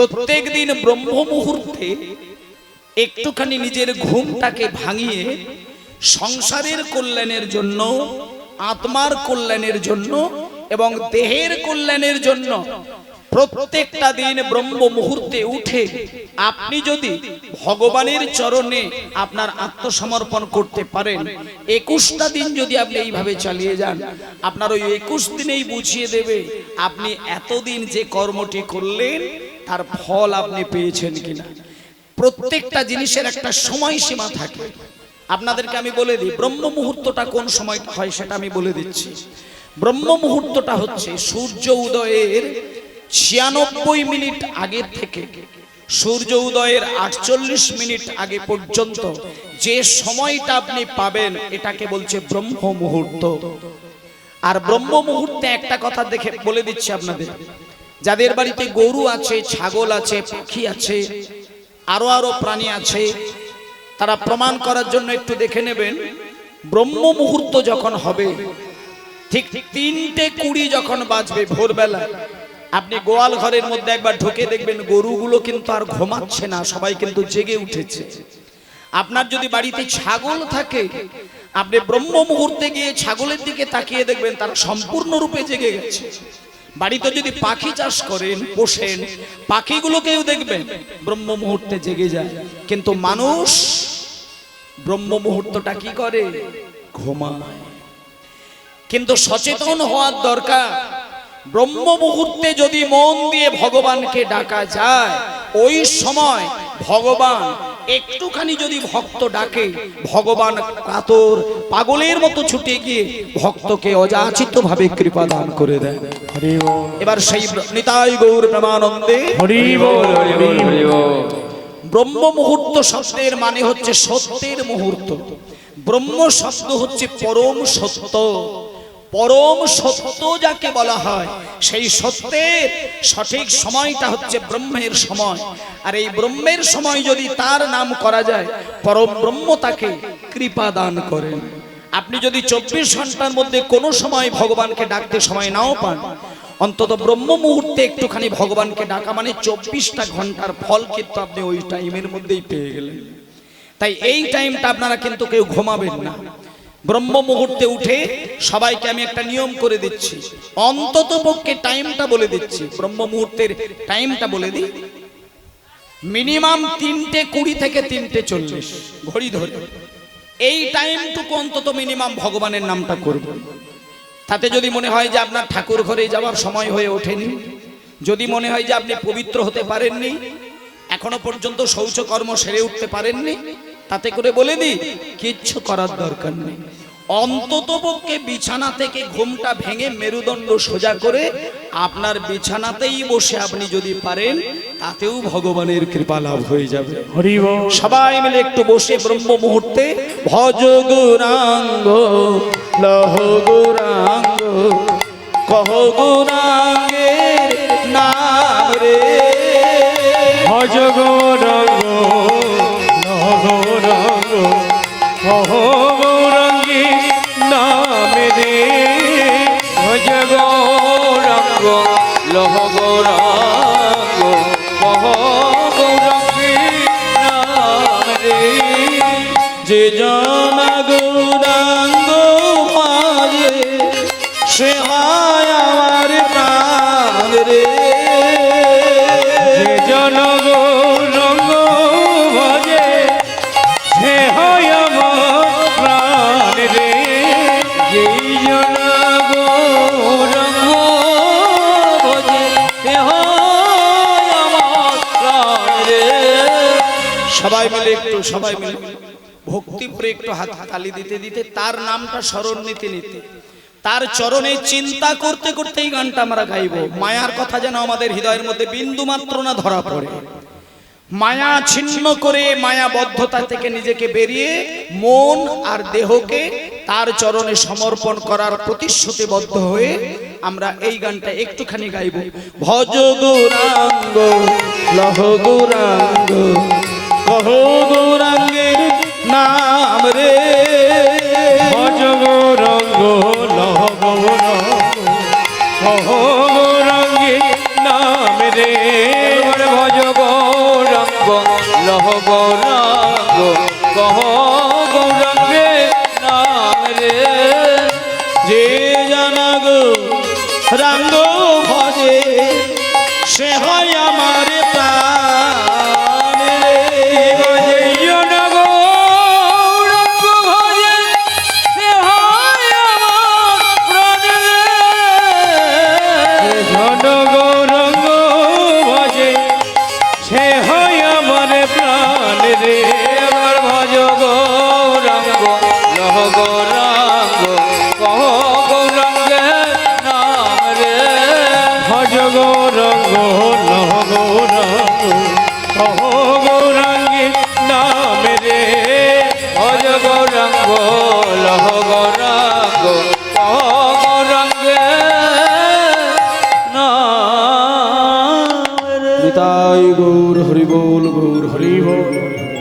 প্রত্যেক দিন ব্রহ্ম মুহূর্তে একটুখানি নিজের ঘুমটাকে ভাঙিয়ে সংসারের কল্যাণের জন্য, আত্মার কল্যাণের জন্য এবং দেহের কল্যাণের জন্য প্রত্যেকটা দিন ব্রহ্ম মুহূর্তে উঠে আপনি যদি ভগবানের চরণে আপনার আত্মসমর্পণ করতে পারেন, 21টা দিন যদি আপনি এইভাবে চালিয়ে যান, আপনার ওই 21 দিনেই বুঝিয়ে দেবে আপনি এতদিন যে কর্মটি করলেন তার ফল আপনি পেয়েছেন কিনা। প্রত্যেকটা জিনিসের একটা সময়সীমা থাকে। আপনাদেরকে আমি বলে দিই ব্রহ্ম মুহূর্তটা কোন সময় হয় সেটা আমি বলে দিচ্ছি। ব্রহ্ম মুহূর্তটা হচ্ছে সূর্য উদয়ের 96 মিনিট আগে থেকে সূর্য উদয়ের 48 মিনিট আগে পর্যন্ত যে সময়টা আপনি পাবেন এটাকে বলছে ব্রহ্ম মুহূর্ত। আর ব্রহ্ম মুহূর্তে একটা কথা দেখে বলে দিচ্ছি আপনাদের, যাদের বাড়িতে গরু আছে, ছাগল আছে, পাখি আছে, আরো প্রাণী আছে, তারা প্রমাণ করার জন্য একটু দেখে নেবেন। ব্রহ্ম মুহূর্ত যখন হবে ঠিক 3:20 যখন বাজবে ভোরবেলা, আপনি গোয়াল ঘরের মধ্যে একবার ঢুকে দেখবেন গরুগুলো কিন্তু আর ঘুমাচ্ছে না, সবাই কিন্তু জেগে উঠেছে। আপনার যদি বাড়িতে ছাগল থাকে, আপনি ব্রহ্ম মুহূর্তে গিয়ে ছাগলের দিকে তাকিয়ে দেখবেন তারা সম্পূর্ণরূপে জেগে গেছে। বাড়িতে যদি পাখি চাষ করেন, পোষেন, পাখিগুলোকেও দেখবেন ব্রহ্ম মুহূর্তে জেগে যায়। কিন্তু মানুষ ব্রহ্ম মুহূর্তটা কি করে? ঘুমায়। কিন্তু সচেতন হওয়ার দরকার। ব্রহ্ম মুহূর্তে যদি মন দিয়ে ভগবানকে ডাকা যায়, ওই সময় ভগবান একটুখানি যদি ভক্ত ডাকে, ভগবান কাতর পাগলের মতো ছুটে গিয়ে ভক্তকে অযাচিত ভাবে কৃপা দান করে দেয়। এবার সেই নিতাই গৌর প্রেমানন্দে হরি বল, হরি বল, হরি বল। ব্রহ্ম মুহূর্ত শব্দের মানে হচ্ছে সত্যের মুহূর্ত। ব্রহ্ম শব্দ হচ্ছে পরম সত্য। পরম সত্য যাকে বলা হয়, সেই সত্যের সঠিক সময়টা হচ্ছে ব্রহ্মের সময়। আর এই ব্রহ্মের সময় যদি তার নাম করা যায়, পরম ব্রহ্ম তাকে কৃপা দান করেন। আপনি যদি 24 ঘন্টার মধ্যে কোনো সময় ভগবানকে ডাকতে সময় নাও পান, অন্তত ব্রহ্ম মুহূর্তে একটুখানি ভগবানকে ডাকা মানে 24টা ঘন্টার ফল কিন্তু আপনি ওই টাইমের মধ্যেই পেয়ে গেলেন। তাই এই টাইমটা আপনারা কিন্তু কেউ ঘুমাবেন না। ব্রহ্ম মুহূর্তে উঠে সবাইকে আমি একটা নিয়ম করে দিচ্ছি, অন্তত পক্ষে টাইমটা বলে দিচ্ছি। ব্রহ্ম মুহূর্তের টাইমটা বলে দিই, মিনিমাম 3:20 থেকে 3:40 ঘড়ি ধরে এই টাইমটুকু অন্তত মিনিমাম ভগবানের নামটা করবেন। তাতে যদি মনে হয় যে আপনার ঠাকুর ঘরে যাওয়ার সময় হয়ে ওঠেনি, যদি মনে হয় যে আপনি পবিত্র হতে পারেননি, এখনো পর্যন্ত শৌচকর্ম সেরে উঠতে পারেননি, তাতে করে বলে দিই কিচ্ছু করার দরকার নেই। অন্ততপক্ষে বিছানা থেকে ঘুমটা ভেঙে মেরুদণ্ড সোজা করে আপনার বিছানাতেই বসে আপনি যদি পারেন, তাতেও ভগবানের কৃপা লাভ হয়ে যাবে। হরি বল। সবাই মিলে একটু বসে ব্রহ্ম মুহূর্তে ভজ গৌরাঙ্গ লহ গৌরাঙ্গ কহ গৌরাঙ্গের নাম রে, ভজ গৌরাঙ্গ লহ গৌরাঙ্গ কহ গৌরাঙ্গী নাম রে, ভজ গৌরাঙ্গ লহ গৌরাঙ্গ কহ গৌরাঙ্গী নাম রে, যে জানা গৌরাঙ্গ মাঝে সে হয় আমার প্রাণ রে, যে জন গৌরাঙ্গ ভজে সে হয় আমার প্রাণ রে, যেই জন গৌরাঙ্গ ভজে সে হয় আমার প্রাণ রে। সবাই মিলে একটু, সবাই মিলে ভক্তি করে একটু হাত তালি দিতে দিতে, তার নামটা স্মরণ নিতে নিতে, তার চরণে চিন্তা করতে করতে এই গানটা আমরা গাইব। মায়ার কথা যেন আমাদের হৃদয়ের মধ্যে বিন্দু মাত্র না ধরা পড়ে। মায়া ছিন্ন করে মায়াবদ্ধতা থেকে নিজেকে বেরিয়ে মন আর দেহকে তার চরণে সমর্পণ করার প্রতিশ্রুতিবদ্ধ হয়ে আমরা এই গানটা একটুখানি গাইব। ভজ গৌরাঙ্গ লহ গৌরাঙ্গ কহ গৌরাঙ্গের নাম রে, ভজ গৌরাঙ্গ লহ গৌরাঙ্গ কহ গৌরাঙ্গের নাম রে, ভজ লহ গৌরাঙ্গ কহ গৌরাঙ্গে নাম রে। যে জানা গো রাঙ্গ ভজে সে হয় আমার প্রাণ রে। গৌর হরি বল, গৌর হরি বল।